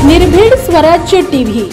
निर्भीड स्वराज्य टीव्ही,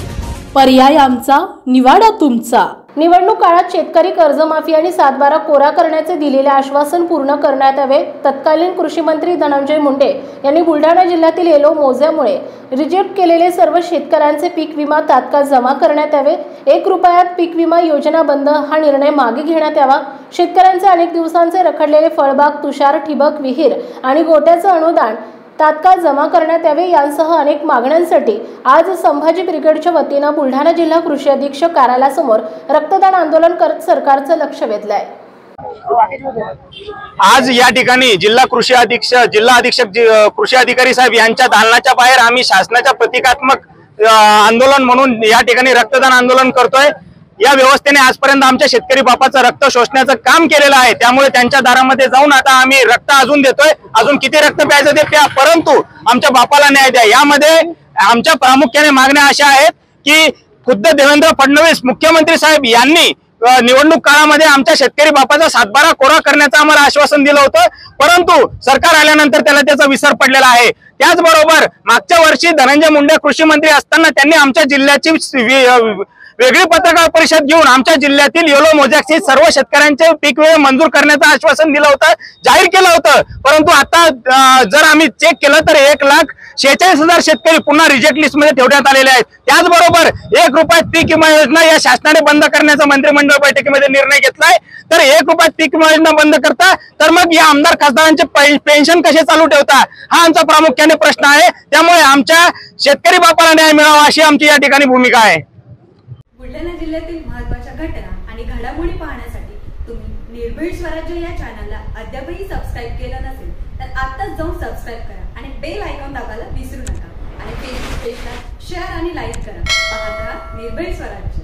पर्याय आमचा, निवाडा तुमचा। निवडणूक काळात शेतकरी कर्जमाफी आणि 7/12 कोरा करण्याचे दिलेले आश्वासन पूर्ण करण्यात यावे। तत्कालीन कृषी मंत्री धनंजय मुंडे यांनी बुलढाणा जिल्ह्यातील येलो मोज्यामुळे रिजेक्ट केलेले सर्व शेतकऱ्यांचे पीक विमा तात्काळ जमा करण्यात यावे। 1 रुपयात पीक विमा योजना बंद हा निर्णय मागे घेण्यात यावा। शेतकऱ्यांचे अनेक दिवसांचे रखडलेले फळबाग, तुषार ठिबक विहीर आणि गोट्याचे अनुदान तात्काळ जमा करण्यात यावे यांसह अनेक मागण्यांसाठी आज संभाजी ब्रिगेडच्या वतीने बुलढाणा जिल्हा कृषी अधीक्षक कार्यालयासमोर रक्तदान आंदोलन करत सरकारचं लक्ष वेधलं आहे। आज या ठिकाणी जिल्हा अधीक्षक कृषी अधिकारी साहेब यांच्या दालनाच्या बाहेर आम्ही शासनाच्या प्रतिकात्मक आंदोलन म्हणून या ठिकाणी रक्तदान आंदोलन करतोय। या व्यवस्थेने आजपर्यंत आमच्या शेतकरी बापाचं रक्त शोषण्याचं काम केलेलं आहे, त्यामुळे त्यांच्या दारामध्ये जाऊन आता आम्ही रक्त अजून देतोय। अजून किती रक्त प्यायचं ते प्या, परंतु आमच्या बापाला न्याय द्या। यामध्ये आमच्या प्रामुख्याने मागण्या अशा आहेत की खुद्द देवेंद्र फडणवीस मुख्यमंत्री साहेब यांनी निवडणूक काळामध्ये आमच्या शेतकरी बापाचा 7/12 कोरा करण्याचं आम्हाला आश्वासन दिलं होतं, परंतु सरकार आल्यानंतर त्याला त्याचा विसर पडलेला आहे। त्याचबरोबर मागच्या वर्षी धनंजय मुंडे कृषी मंत्री असताना त्यांनी आमच्या जिल्ह्याची वेगळी पत्रकार परिषद घेऊन आमच्या जिल्ह्यातील येलो मोजाक्षी सर्व शेतकऱ्यांचे पीक विमा मंजूर करण्याचं आश्वासन दिलं होतं, जाहीर केलं होतं। परंतु आता जर आम्ही चेक केलं तर 1,46,000 शेतकरी पुन्हा रिजेक्ट लिस्ट मध्ये ठेवण्यात आलेले आहेत। त्याचबरोबर 1 रुपयात पीक विमा योजना या शासनाने बंद करण्याचा मंत्रिमंडळ बैठकीमध्ये निर्णय घेतलाय। तर 1 रुपयात पीक विमा योजना बंद करता तर मग या आमदार खासदारांचे पेन्शन कसे चालू ठेवता, हा आमचा प्रामुख्याने प्रश्न आहे। त्यामुळे आमच्या शेतकरी बापाला न्याय मिळावा अशी आमची या ठिकाणी भूमिका आहे। बुलढाणा जिल्ह्यातील महत्त्वाच्या घटना आणि घडामोडी पाहण्यासाठी तुम्ही निर्भीड स्वराज्य या चॅनलला अद्यापही सबस्क्राइब केलं नसेल तर आत्ताच जाऊन सबस्क्राइब करा आणि बेल आयकॉन दाबायला विसरू नका आणि फेसबुक पेजला शेअर आणि लाईक करा। पाहत राहा निर्भीड स्वराज्य।